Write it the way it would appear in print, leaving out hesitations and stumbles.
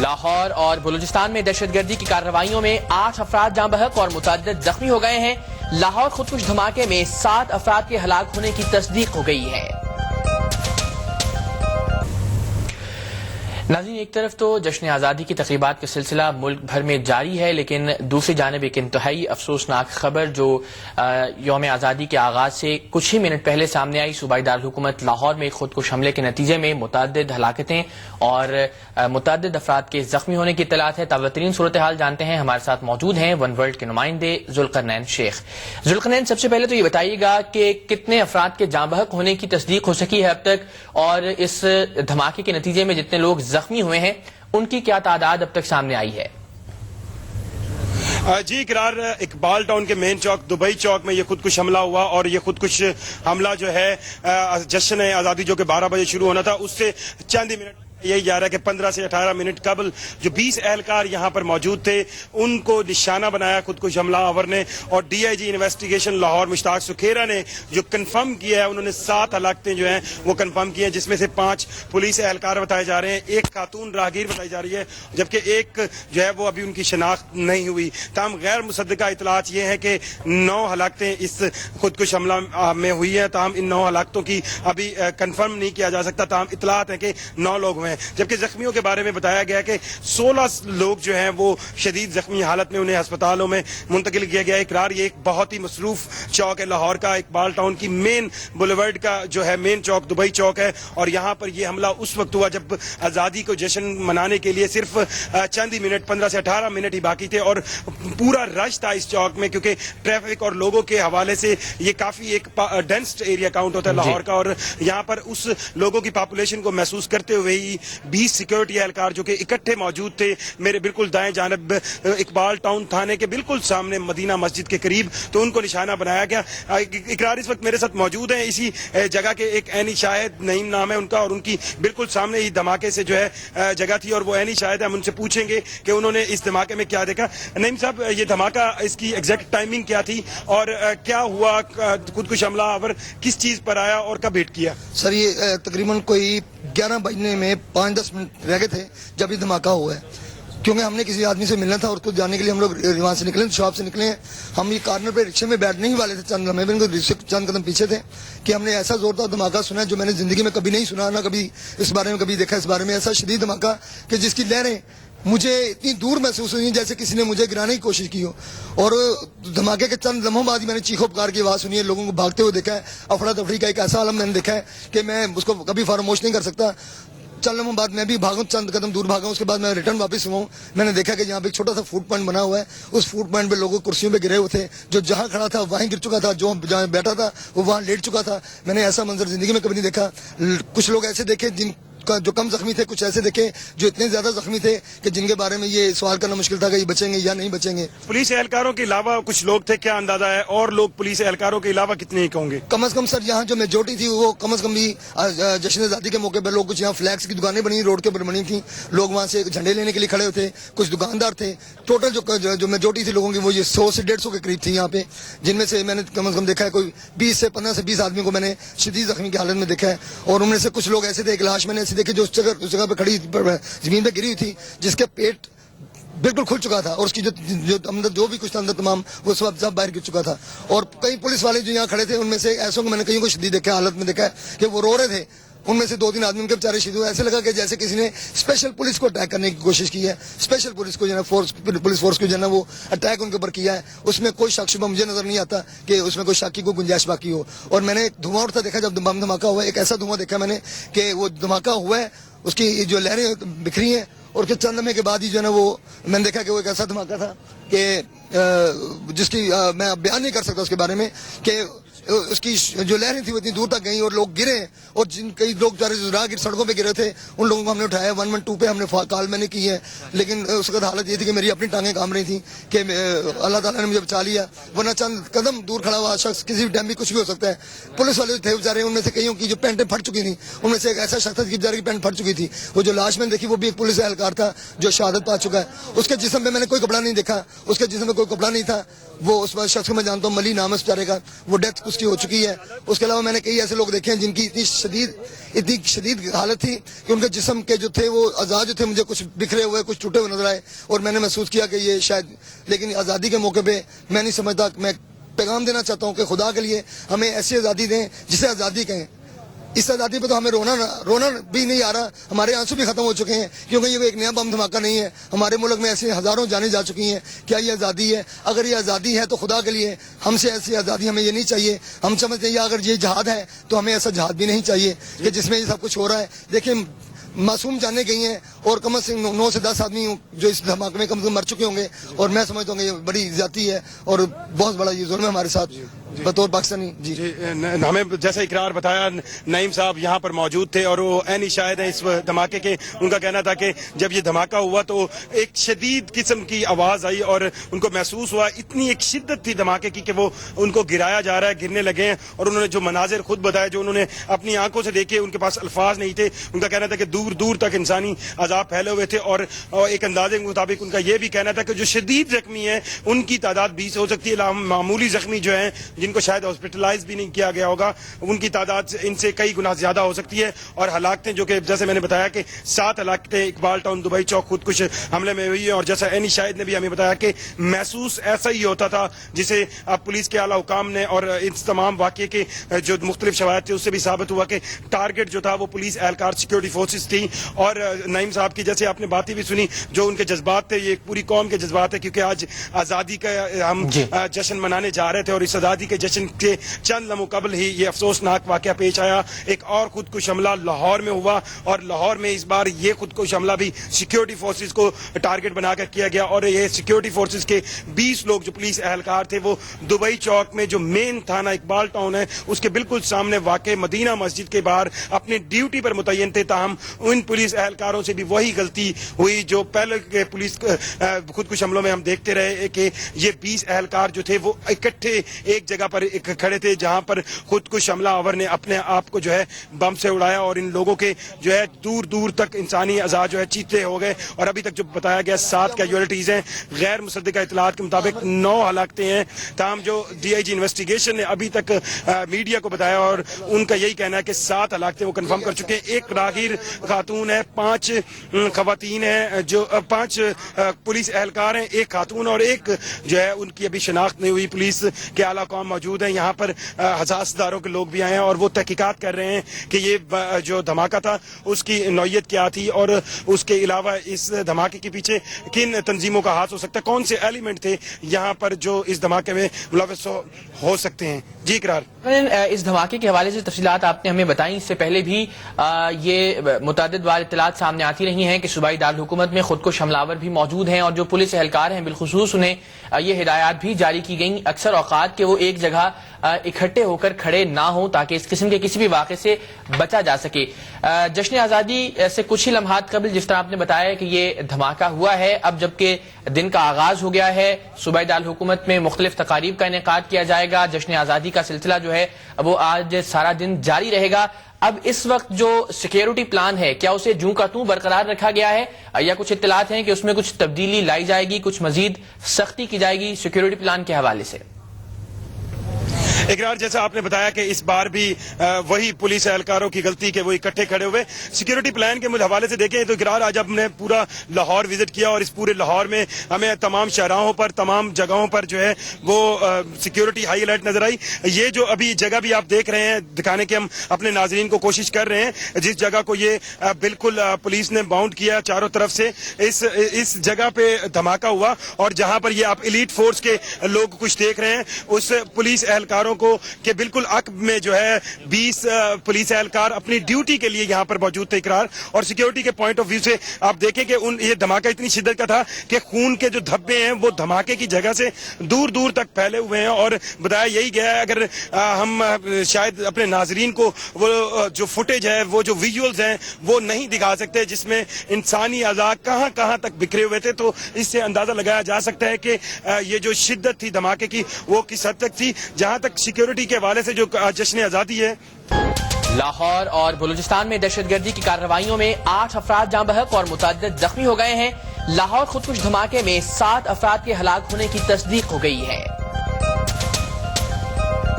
لاہور اور بلوچستان میں دہشت گردی کی کارروائیوں میں 8 افراد جاں بحق اور متعدد زخمی ہو گئے ہیں۔ لاہور خودکش دھماکے میں 7 افراد کے ہلاک ہونے کی تصدیق ہو گئی ہے۔ ناظرین، ایک طرف تو جشن آزادی کی تقریبات کا سلسلہ ملک بھر میں جاری ہے، لیکن دوسری جانب ایک انتہائی افسوسناک خبر جو یوم آزادی کے آغاز سے کچھ ہی منٹ پہلے سامنے آئی۔ صوبائی دارالحکومت لاہور میں خودکش حملے کے نتیجے میں متعدد ہلاکتیں اور متعدد افراد کے زخمی ہونے کی اطلاعات ہے۔ تازہ ترین صورتحال جانتے ہیں، ہمارے ساتھ موجود ہیں ون ورلڈ کے نمائندے ذوالقرنین شیخ۔ ذوالقرنین، سب سے پہلے تو یہ بتائیے گا کہ کتنے افراد کے جاں بحق ہونے کی تصدیق ہو سکی ہے اب تک، اور اس دھماکے کے نتیجے میں جتنے لوگ زخمی ہوئے ہیں ان کی کیا تعداد اب تک سامنے آئی ہے؟ جی، اقرار اقبال ٹاؤن کے مین چوک دبئی چوک میں یہ خودکش حملہ ہوا، اور یہ خودکش حملہ جو ہے جشن آزادی جو کہ 12 بجے شروع ہونا تھا اس سے چند ہی منٹ یہی جا رہا ہے کہ 15 سے 18 منٹ قبل جو 20 اہلکار یہاں پر موجود تھے ان کو نشانہ بنایا خودکش حملہ آور نے، اور D I G investigation Lahore Mushtaq Sukhera نے جو کنفرم کیا ہے، انہوں نے 7 ہلاکتیں جو ہیں وہ کنفرم کی ہیں، جس میں سے 5 پولیس اہلکار بتائے جا رہے ہیں، 1 خاتون راہگیر بتائی جا رہی ہے، جبکہ 1 جو ہے وہ ابھی ان کی شناخت نہیں ہوئی۔ تاہم غیر مصدقہ اطلاعات یہ ہے کہ 9 ہلاکتیں اس خودکش حملہ میں ہوئی ہیں، تاہم ان 9 ہلاکتوں کی ابھی کنفرم نہیں کیا جا سکتا، تاہم اطلاعات ہیں کہ 9 لوگ ہوئے ہیں، جبکہ زخمیوں کے بارے میں بتایا گیا کہ 16 لوگ جو ہیں وہ شدید زخمی حالت میں، انہیں ہسپتالوں میں منتقل کیا گیا۔ اقرار یہ ایک بہت ہی مصروف چوک ہے لاہور کا، اقبال ٹاؤن کی مین بولیورڈ کا جو ہے مین چوک دبئی چوک ہے، اور یہاں پر یہ حملہ اس وقت ہوا جب آزادی کو جشن منانے کے لیے صرف چند ہی منٹ 15 سے 18 منٹ ہی باقی تھے، اور پورا رش تھا اس چوک میں، کیونکہ ٹریفک اور لوگوں کے حوالے سے یہ کافی ایک ڈینس ایریا کاؤنٹ ہوتا ہے لاہور کا، اور یہاں پر اس لوگوں کی پاپولیشن کو محسوس کرتے ہوئے ہی 20 سیکورٹی اہلکار جو کہ اکٹھے موجود تھے میرے بالکل دائیں جانب اقبال ٹاؤن تھانے کے بالکل سامنے مدینہ مسجد کے قریب، تو ان کو نشانہ بنایا گیا۔ اقرار اس وقت میرے ساتھ موجود ہیں اسی جگہ کے، ایک عینی شاہد نعیم نام ہے ان کا، اور ان کی بالکل سامنے ہی دھماکے سے جو ہے جگہ تھی، اور وہ عینی شاہد ہے، ہم ان سے پوچھیں گے کہ انہوں نے اس دھماکے میں کیا دیکھا۔ نعیم صاحب، یہ دھماکہ اس کی ایگزیکٹ ٹائمنگ کیا تھی اور کیا ہوا؟ خودکش حملہ آور کس چیز پر آیا اور کب ہٹ کیا؟ سر، یہ تقریباً کوئی 11 بجنے میں 5-10 منٹ رہ گئے تھے جب یہ دھماکہ ہوا ہے، کیونکہ ہم نے کسی آدمی سے ملنا تھا اور اس کو جانے کے لیے ہم لوگ وہاں سے نکلے، شاپ سے نکلے ہیں، ہم یہ کارنر پہ رکشے میں بیٹھنے ہی والے تھے، چند قدم پیچھے تھے کہ ہم نے ایسا زوردار دھماکہ سنا ہے جو میں نے زندگی میں کبھی نہیں سنا، نہ کبھی اس بارے میں کبھی دیکھا، اس بارے میں ایسا شدید دھماکہ کہ جس کی لہریں مجھے اتنی دور محسوس ہوئی جیسے کسی نے مجھے گرانے کی کوشش کی ہو، اور دھماکے کے چند لمحوں بعد ہی میں نے چیخو پکار کی آواز سنی ہے، لوگوں کو بھاگتے ہوئے دیکھا ہے، افراتفری کا ایک ایسا عالم میں نے دیکھا ہے کہ میں اس کو کبھی فراموش نہیں کر سکتا۔ چند لمحوں بعد میں بھی بھاگوں، چند قدم دور بھاگا، اس کے بعد میں ریٹرن واپس ہوا ہوں، میں نے دیکھا کہ یہاں پہ ایک چھوٹا سا فوڈ پوائنٹ بنا ہوا ہے، اس فوڈ پوائنٹ پہ لوگوں کرسیوں پہ گرے ہوئے تھے، جو جہاں کھڑا تھا وہیں گر چکا تھا، جو جہاں بیٹھا تھا وہ وہاں لیٹ چکا تھا۔ میں نے ایسا منظر زندگی میں کبھی نہیں دیکھا۔ کچھ لوگ ایسے دیکھے جن جو کم زخمی تھے، کچھ ایسے دیکھے جو اتنے زیادہ زخمی تھے کہ جن کے بارے میں یہ سوال کرنا مشکل تھا کہ یہ بچیں گے یا نہیں بچیں گے۔ پولیس اہلکاروں کے علاوہ کچھ لوگ تھے، کیا اندازہ ہے؟ اور لوگ پولیس اہلکاروں کے علاوہ کتنے ہی کہوں گے؟ کم از کم سر، یہاں جو میجورٹی تھی وہ کم از کم بھی جشن آزادی کے موقع پہ لوگ، کچھ یہاں فلیکس کی دکانیں بنی روڈ کے اوپر بنی تھیں، لوگ وہاں سے جھنڈے لینے کے لیے کھڑے ہوتے، کچھ دکاندار تھے۔ ٹوٹل جو میجورٹی تھی لوگوں کی وہ یہ 100 سے 150 کے قریب تھی یہاں پہ، جن میں سے میں نے کم از کم دیکھا ہے کوئی 15 سے 20 آدمیوں کو میں نے شدید زخمی کی حالت میں دیکھا ہے، اور ان میں سے کچھ لوگ ایسے تھے، ایک لاش میں نے ایسے دیکھی جو اس جگہ پہ کھڑی زمین پہ گری ہوئی تھی، جس کے پیٹ بالکل کھل چکا تھا، اور اس کی جو اندر جو بھی کچھ تھا اندر تمام وہ سب باہر گر چکا تھا۔ اور کئی پولیس والے جو یہاں کھڑے تھے ان میں سے ایسوں کو میں نے کئی کو شدید دیکھا حالت میں دیکھا ہے کہ وہ رو رہے تھے، ان میں سے 2-3 آدمی ان کے بیچارے شہید ہوئے، ایسے لگا کہ جیسے کسی نے اسپیشل پولیس کو اٹیک کرنے کی کوشش کی ہے، اسپیشل پولیس کو جو ہے پولیس فورس کو جو ہے نا وہ اٹیک ان کے اوپر کیا ہے۔ اس میں کوئی شک شبہ مجھے نظر نہیں آتا کہ اس میں کوئی شک کی کوئی گنجائش باقی ہو۔ اور میں نے دھواں اٹھتا دیکھا جب بم دھماکہ ہوا ہے، ایک ایسا دھواں دیکھا میں نے کہ وہ دھماکہ ہوا ہے، اس کی جو لہریں بکھری ہیں، اور کہ چند لمحے کے بعد ہی جو ہے نا وہ میں نے دیکھا کہ وہ ایک ایسا دھماکہ تھا کہ جس کی میں بیان نہیں کر سکتا اس کے بارے میں، کہ اس کی جو لہریں تھیں وہ اتنی دور تک گئیں اور لوگ گرے، اور جن کئی لوگ راہگیر سڑکوں پہ گرے تھے ان لوگوں کو ہم نے اٹھایا، 112 پہ ہم نے کال میں نے کی ہے، لیکن اس وقت حالت یہ تھی کہ میری اپنی ٹانگیں کام رہی تھیں کہ اللہ تعالیٰ نے مجھے بچا لیا، ورنہ چند قدم دور کھڑا ہوا شخص کسی بھی ٹائم بھی کچھ بھی ہو سکتا ہے۔ پولیس والے تھے بیچارے، ان میں سے کئیوں کی جو پینٹیں پھٹ چکی تھیں، ان میں سے ایک ایسا شخص تھا کہ بیچارے کی پینٹ پھٹ چکی تھی، وہ جو لاش میں نے دیکھی وہ بھی ایک پولیس اہلکار تھا جو شہادت پا چکا ہے، اس کے جسم پہ میں نے کوئی کپڑا نہیں دیکھا، اس کے جسم میں کوئی کپڑا نہیں تھا، وہ اس شخص کو میں جانتا ہوں, ملی نام ہے اس بیچارے کا, وہ ڈیتھ اس کی ہو چکی ہے. اس کے علاوہ میں نے کئی ایسے لوگ دیکھے ہیں جن کی اتنی شدید حالت تھی کہ ان کے جسم کے جو تھے وہ اعضاء جو تھے مجھے کچھ بکھرے ہوئے, کچھ ٹوٹے ہوئے نظر آئے, اور میں نے محسوس کیا کہ یہ شاید, لیکن آزادی کے موقع پہ میں نہیں سمجھتا, میں پیغام دینا چاہتا ہوں کہ خدا کے لیے ہمیں ایسی آزادی دیں جسے آزادی کہیں. اس آزادی پہ تو ہمیں رونا بھی نہیں آ رہا, ہمارے آنسو بھی ختم ہو چکے ہیں, کیونکہ یہ ایک نیا بم دھماکہ نہیں ہے. ہمارے ملک میں ایسے ہزاروں جانیں جا چکی ہیں. کیا یہ آزادی ہے؟ اگر یہ آزادی ہے تو خدا کے لیے ہم سے ایسی آزادی ہمیں یہ نہیں چاہیے. ہم سمجھتے ہیں اگر یہ جہاد ہے تو ہمیں ایسا جہاد بھی نہیں چاہیے کہ جس میں یہ سب کچھ ہو رہا ہے. دیکھیں معصوم جانے گئی ہیں, اور کم از کم 9 سے 10 آدمی جو اس دھماکے میں کم سے کم مر چکے ہوں گے, اور میں سمجھتا ہوں کہ یہ بڑی زیادتی ہے اور بہت بڑا یہ ظلم ہے ہمارے ساتھ بطور پاکستانی. جی ہمیں جیسا اقرار بتایا, نعیم صاحب یہاں پر موجود تھے اور وہ عینی شاہد ہیں اس دھماکے کے. ان کا کہنا تھا کہ جب یہ دھماکہ ہوا تو ایک شدید قسم کی آواز آئی اور ان کو محسوس ہوا, اتنی ایک شدت تھی دھماکے کی کہ وہ ان کو گرایا جا رہا ہے, گرنے لگے ہیں. اور انہوں نے جو مناظر خود بتایا, جو انہوں نے اپنی آنکھوں سے دیکھے, ان کے پاس الفاظ نہیں تھے. ان کا کہنا تھا کہ دور دور تک انسانی عذاب پھیلے ہوئے تھے, اور ایک اندازے کے مطابق ان کا یہ بھی کہنا تھا کہ جو شدید زخمی ہیں ان کی تعداد 20 ہو سکتی ہے. معمولی زخمی جو ہیں جن کو شاید ہاسپٹلائز بھی نہیں کیا گیا ہوگا, ان کی تعداد ان سے کئی گنا زیادہ ہو سکتی ہے. اور ہلاکتیں جو کہ جیسے میں نے بتایا کہ 7 ہلاکتیں اقبال ٹاؤن دبئی چوک خودکش حملے میں ہوئی ہیں. اور جیسا عینی شاہد نے بھی ہمیں بتایا کہ محسوس ایسا ہی ہوتا تھا جسے اب پولیس کے اعلیٰ حکام نے اور اس تمام واقعے کے جو مختلف شواہد تھے اس سے بھی ثابت ہوا کہ ٹارگٹ جو تھا وہ پولیس اہلکار سیکورٹی فورسز تھی. اور نعیم صاحب کی جیسے آپ نے باتیں بھی سنی, جو ان کے جذبات تھے, یہ پوری قوم کے جذبات ہے, کیونکہ آج آزادی کا ہم جشن منانے جا رہے تھے, اور اس آزادی کے جشن کے چند لمحوں قبل ہی یہ افسوسناک واقعہ پیش آیا. ایک اور خودکش حملہ لاہور میں ہوا, اور لاہور میں اس بار یہ خودکش حملہ بھی سیکورٹی فورسز کو ٹارگٹ بنا کر کیا گیا. اور یہ سیکورٹی فورسز کے 20 لوگ جو پولیس اہلکار تھے وہ دبئی چوک میں جو مین تھانہ اقبال ٹاؤن ہے اس کے بالکل سامنے واقع مدینہ مسجد کے باہر اپنی ڈیوٹی پر متعین تھے. تاہم ان پولیس اہلکاروں سے بھی وہی غلطی ہوئی جو پہلے کے پولیس خودکش حملوں میں ہم دیکھتے رہے, کہ یہ 20 اہلکار جو تھے وہ اکٹھے ایک جگہ پر کھڑے تھے جہاں پر خودکش حملہ آور نے اپنے آپ کو جو ہے بم سے اڑایا, اور ان لوگوں کے جو ہے دور دور تک انسانی اعضاء جو ہے چیتے ہو گئے. اور ابھی تک جو بتایا گیا 7 کیجوالٹیز ہیں, غیر مصدقہ اطلاعات کے مطابق 9 ہلاکتیں ہیں. تاہم جو ڈی آئی جی انویسٹیگیشن نے ابھی تک میڈیا کو بتایا, اور ان کا یہی کہنا ہے کہ 7 ہلاکتیں وہ کنفرم کر چکے ہیں. ایک راہگیر خاتون ہے, 5 خواتین ہیں, جو 5 پولیس اہلکار ہیں, ایک خاتون اور ایک جو ہے ان کی ابھی شناخت نہیں ہوئی. پولیس کے اعلیٰ حکام موجود ہیں یہاں پر, حساس داروں کے لوگ بھی آئے ہیں اور وہ تحقیقات کر رہے ہیں کہ یہ جو دھماکہ تھا اس کی نوعیت کیا تھی, اور اس کے علاوہ اس دھماکے کے پیچھے کن تنظیموں کا ہاتھ ہو سکتا ہے, کون سے ایلیمنٹ تھے یہاں پر جو اس دھماکے میں ملوث ہو سکتے ہیں. جی اقرار, اس دھماکے کے حوالے سے تفصیلات آپ نے ہمیں بتائیں. اس سے پہلے بھی یہ متعدد بار اطلاعات سامنے آتی رہی ہیں کہ صوبائی دارالحکومت میں خودکش حملہ آور بھی موجود ہیں, اور جو پولیس اہلکار ہیں بالخصوص انہیں یہ ہدایات بھی جاری کی گئیں اکثر اوقات کہ وہ ایک جگہ اکٹھے ہو کر کھڑے نہ ہوں تاکہ اس قسم کے کسی بھی واقعے سے بچا جا سکے. جشن آزادی سے کچھ ہی لمحات قبل جس طرح آپ نے بتایا کہ یہ دھماکہ ہوا ہے, اب جبکہ دن کا آغاز ہو گیا ہے, صوبائی دارالحکومت میں مختلف تقاریب کا انعقاد کیا جائے گا. جشن آزادی کا سلسلہ جو ہے وہ آج سارا دن جاری رہے گا. اب اس وقت جو سیکیورٹی پلان ہے کیا اسے جوں کا توں برقرار رکھا گیا ہے, یا کچھ اطلاعات ہیں کہ اس میں کچھ تبدیلی لائی جائے گی, کچھ مزید سختی کی جائے گی سیکیورٹی پلان کے حوالے سے؟ اقرار, جیسا آپ نے بتایا کہ اس بار بھی وہی پولیس اہلکاروں کی غلطی کہ وہ اکٹھے کھڑے ہوئے. سیکورٹی پلان کے حوالے سے دیکھیں تو اقرار آج ہم نے پورا لاہور وزٹ کیا, اور اس پورے لاہور میں ہمیں تمام شاہراہوں پر, تمام جگہوں پر جو ہے وہ سیکورٹی ہائی الرٹ نظر آئی. یہ جو ابھی جگہ بھی آپ دیکھ رہے ہیں, دکھانے کی ہم اپنے ناظرین کو کوشش کر رہے ہیں, جس جگہ کو یہ بالکل پولیس نے باؤنڈ کیا چاروں طرف سے, اس جگہ پہ دھماکہ ہوا, اور جہاں پر یہ آپ ایلیٹ فورس کے لوگ کچھ دیکھ رہے ہیں اس پولیس اہلکاروں کو کہ بالکل عقب میں جو ہے 20 پولیس اہلکار اپنی ڈیوٹی کے لیے یہاں پر موجود تھے. اقرار, اور سیکورٹی کے پوائنٹ آف ویو سے آپ دیکھیں کہ یہ دھماکہ اتنی شدت کا تھا کہ خون کے جو دھبے ہیں وہ دھماکے کی جگہ سے دور دور تک پھیلے ہوئے ہیں. اور بتایا یہی گیا ہے, اگر ہم شاید اپنے ناظرین کو وہ جو فوٹیج ہے, وہ جو ویژولز ہیں وہ نہیں دکھا سکتے جس میں انسانی اعضاء کہاں کہاں تک بکھرے ہوئے تھے, تو اس سے اندازہ لگایا جا سکتا ہے کہ یہ جو شدت تھی دھماکے کی وہ کس حد تک تھی. جہاں تک سیکورٹی کے حوالے سے جو جشن آزادی ہے, لاہور اور بلوچستان میں دہشت گردی کی کارروائیوں میں 8 افراد جاں بحق اور متعدد زخمی ہو گئے ہیں. لاہور خودکش دھماکے میں 7 افراد کے ہلاک ہونے کی تصدیق ہو گئی ہے.